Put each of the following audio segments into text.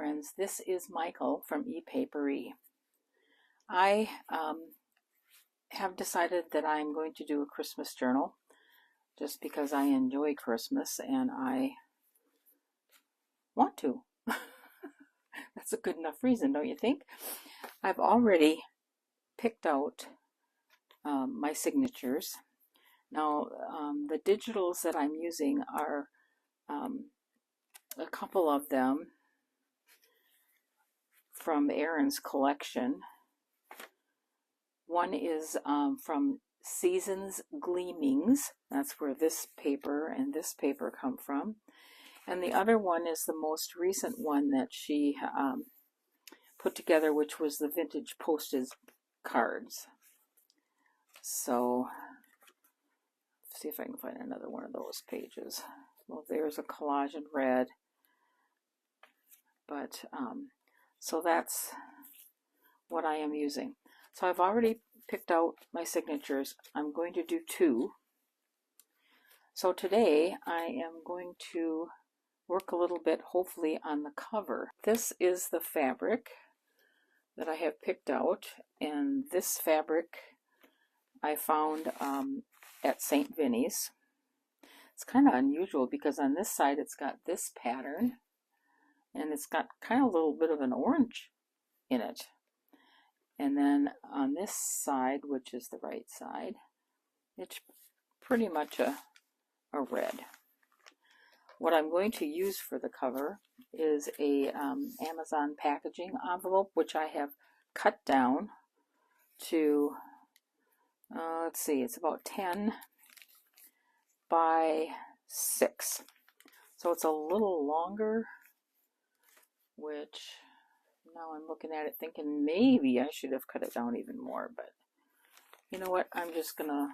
friends, this is Michael from Epapere. I have decided that I'm going to do a Christmas journal just because I enjoy Christmas and I want to. That's a good enough reason, don't you think? I've already picked out my signatures. Now, the digitals that I'm using are a couple of them from Erin's collection. One is from Seasons Gleamings. That's where this paper and this paper come from. And the other one is the most recent one that she put together, which was the vintage postage cards. So, let's see if I can find another one of those pages. Well, there's a collage in red. But, so that's what I am using. So I've already picked out my signatures. I'm going to do 2. So today I am going to work a little bit, hopefully, on the cover. This is the fabric that I have picked out, and this fabric I found at St. Vinny's. It's kind of unusual because on this side it's got this pattern, and it's got kind of a little bit of an orange in it. And then on this side, which is the right side, it's pretty much a red. What I'm going to use for the cover is a Amazon packaging envelope, which I have cut down to, let's see, it's about 10 by 6. So it's a little longer, which now I'm looking at it thinking maybe I should have cut it down even more, but you know what, I'm just gonna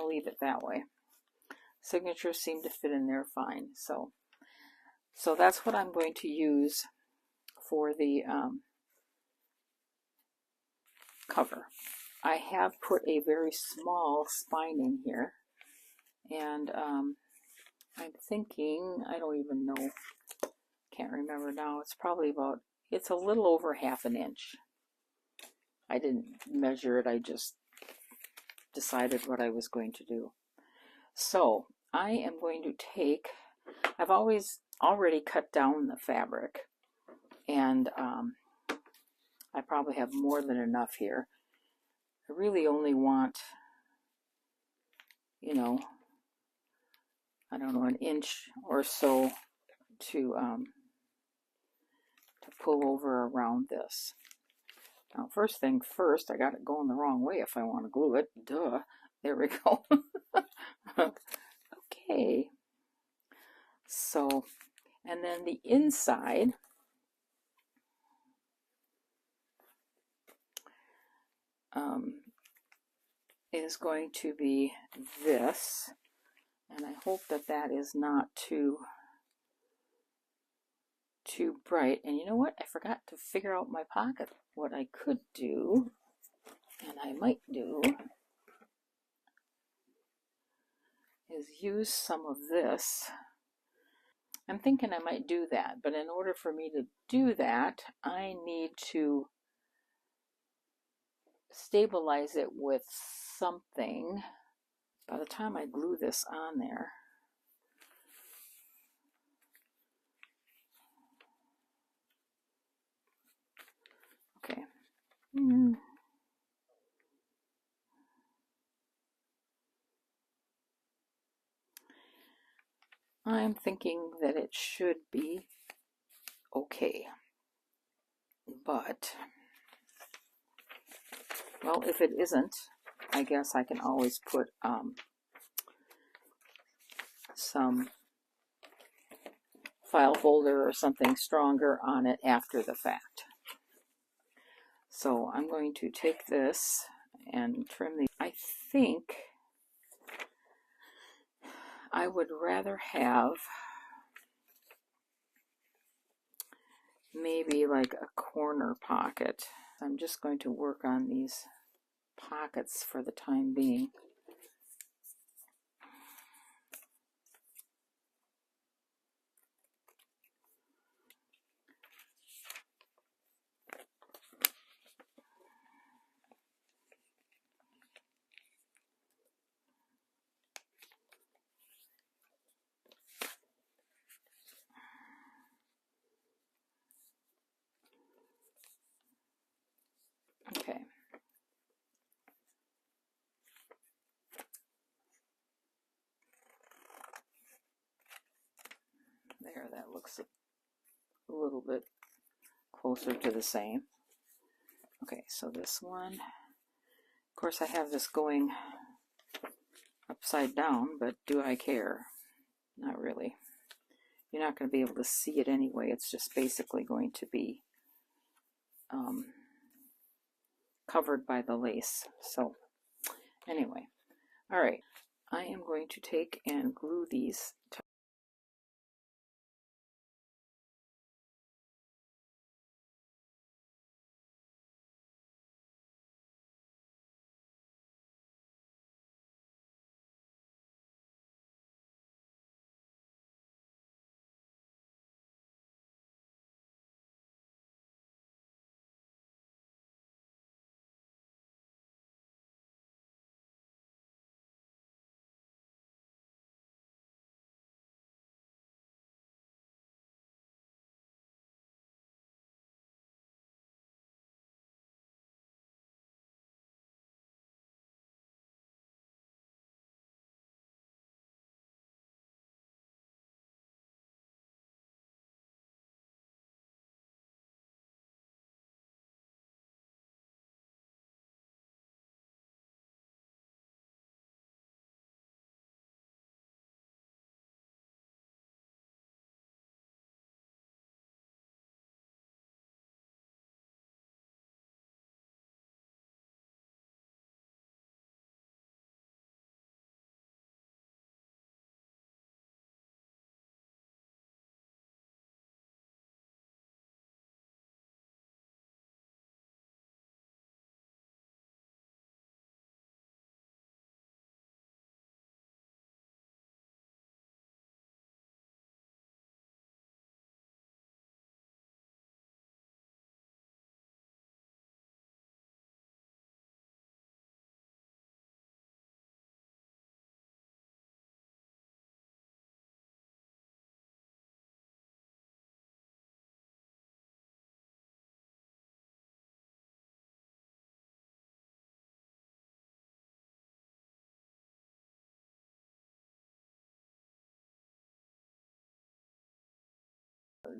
leave it that way. Signatures seem to fit in there fine. So that's what I'm going to use for the cover. I have put a very small spine in here, and I'm thinking, I don't even know, can't remember now, it's probably about, it's a little over ½ an inch. I didn't measure it, I just decided what I was going to do. So I am going to take, I've already cut down the fabric, and I probably have more than enough here. I really only want, you know, I don't know, an inch or so to pull over around this. Now, first thing first, I got it going the wrong way if I want to glue it. Duh. There we go. Okay. So, and then the inside is going to be this, and I hope that that is not too bright. And you know what? I forgot to figure out my pocket. What I could do, and I might do, is use some of this. I'm thinking I might do that, but in order for me to do that, I need to stabilize it with something. By the time I glue this on there, okay. I'm thinking that it should be okay, but, well, if it isn't, I guess I can always put some file folder or something stronger on it after the fact. So I'm going to take this and trim the, I think I would rather have maybe like a corner pocket. I'm just going to work on these pockets for the time being. looks a little bit closer to the same. Okay, so this one, of course I have this going upside down, but do I care? Not really. You're not going to be able to see it anyway. It's just basically going to be covered by the lace. So anyway, all right, I am going to take and glue these.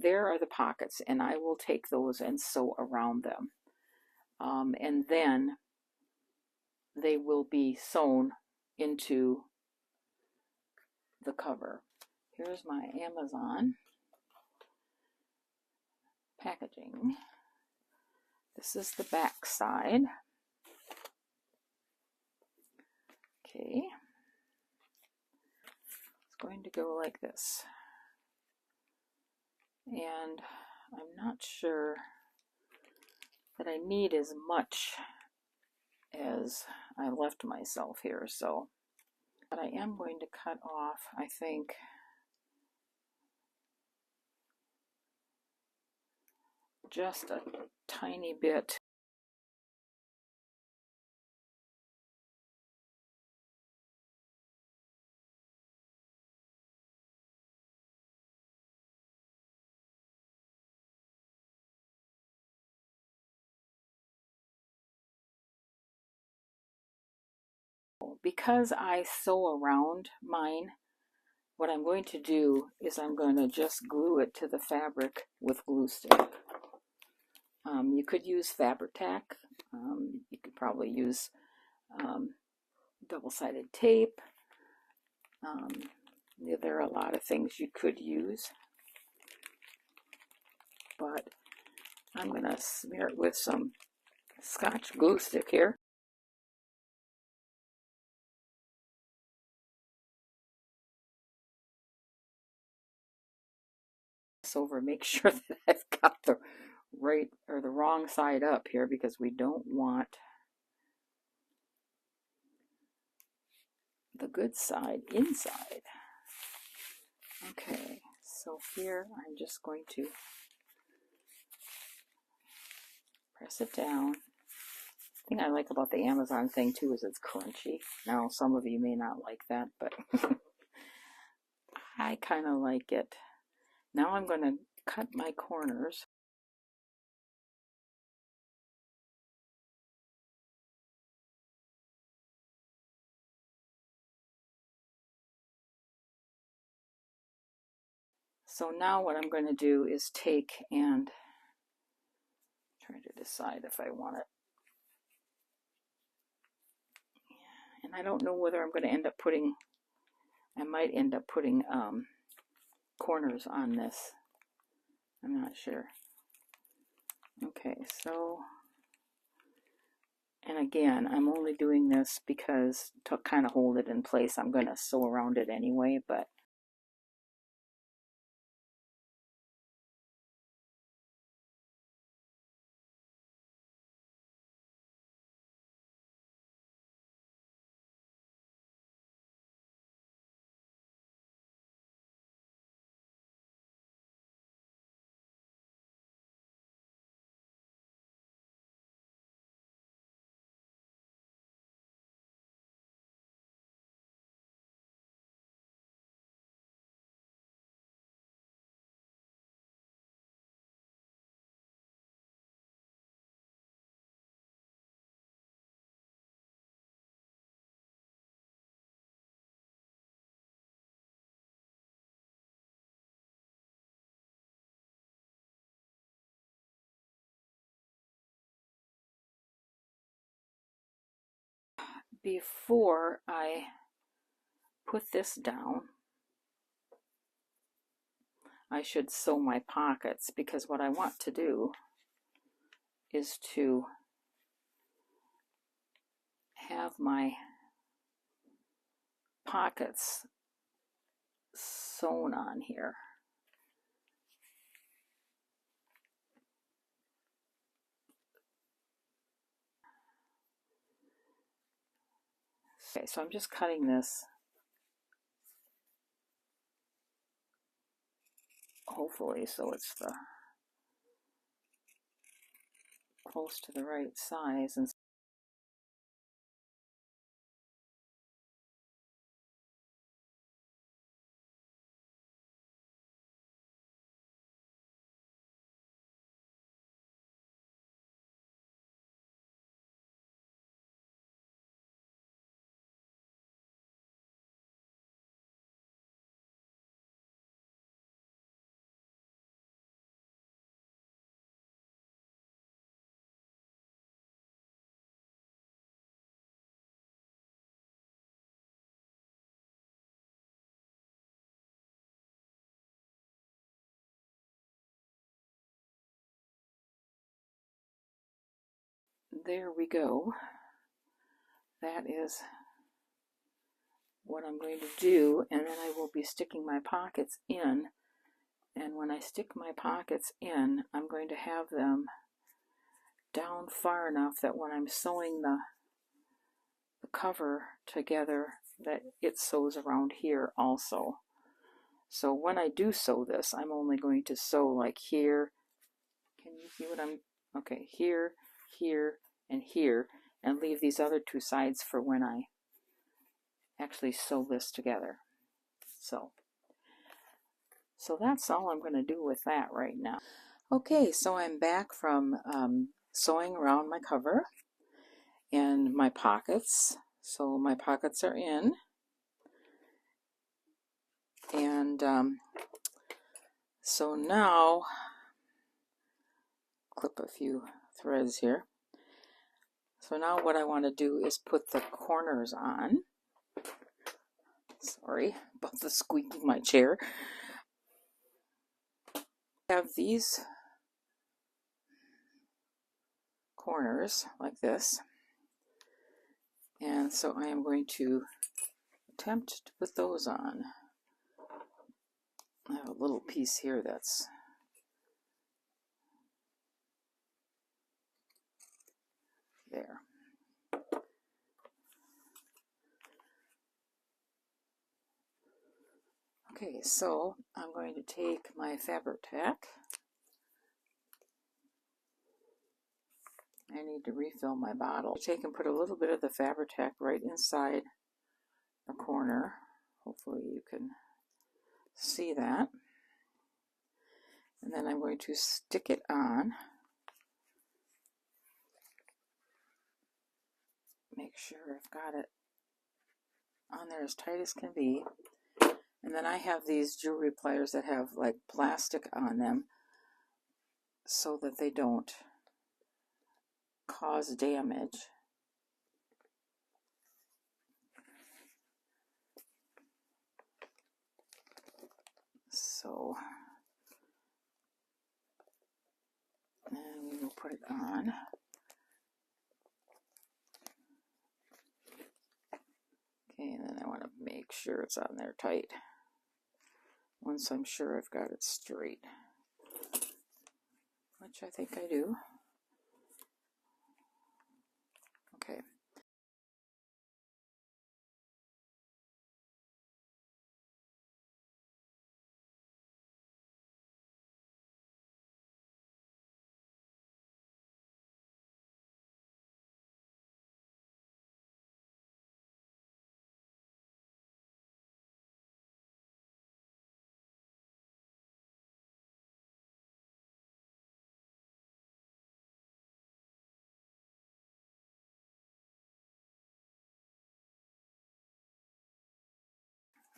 There are the pockets, and I will take those and sew around them. And then they will be sewn into the cover. Here's my Amazon packaging. This is the back side. Okay. It's going to go like this. And I'm not sure that I need as much as I left myself here, so, but I am going to cut off, I think, just a tiny bit. Because I sew around mine, what I'm going to do is I'm going to just glue it to the fabric with glue stick. You could use fabric tack. You could probably use double-sided tape. There are a lot of things you could use, but I'm going to smear it with some Scotch glue stick here. Over, make sure that I've got the right or the wrong side up here, because we don't want the good side inside. Okay, so here I'm just going to press it down. The thing I like about the Amazon thing too is it's crunchy. Now some of you may not like that, but I kind of like it. Now I'm going to cut my corners. So now what I'm going to do is take and try to decide if I want it. And I don't know whether I'm going to end up putting, I might end up putting corners on this. I'm not sure. Okay, so, and again, I'm only doing this because to kind of hold it in place. I'm going to sew around it anyway, but before I put this down, I should sew my pockets, because what I want to do is to have my pockets sewn on here. Okay, so I'm just cutting this, hopefully, so it's the close to the right size. And there we go. That is what I'm going to do, and then I will be sticking my pockets in. And when I stick my pockets in, I'm going to have them down far enough that when I'm sewing the cover together, that it sews around here also. So when I do sew this, I'm only going to sew like here. Can you see what I'm, okay, here, here, and here, and leave these other two sides for when I actually sew this together. So that's all I'm going to do with that right now. Okay, so I'm back from sewing around my cover and my pockets. So my pockets are in, and so now clip a few threads here. So now what I want to do is put the corners on. Sorry about the squeaking my chair. I have these corners like this, and so I am going to attempt to put those on. I have a little piece here that's there. Okay, so I'm going to take my fabric tack. I need to refill my bottle. Take and put a little bit of the fabric tack right inside the corner. Hopefully you can see that. And then I'm going to stick it on. Make sure I've got it on there as tight as can be. And And then I have these jewelry pliers that have like plastic on them so that they don't cause damage. So, and we will put it on. Okay, and then I want to make sure it's on there tight. Once I'm sure I've got it straight, which I think I do. Okay.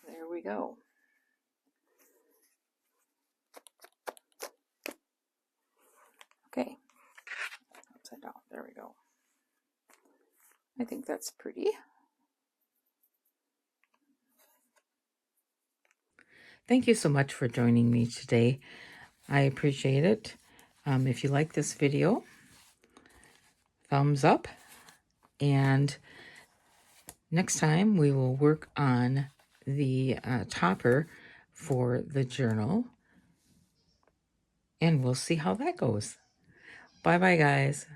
There we go. Okay. Upside down. There we go. I think that's pretty. Thank you so much for joining me today. I appreciate it. If you like this video, thumbs up. And next time we will work on the topper for the journal. And we'll see how that goes. Bye-bye, guys.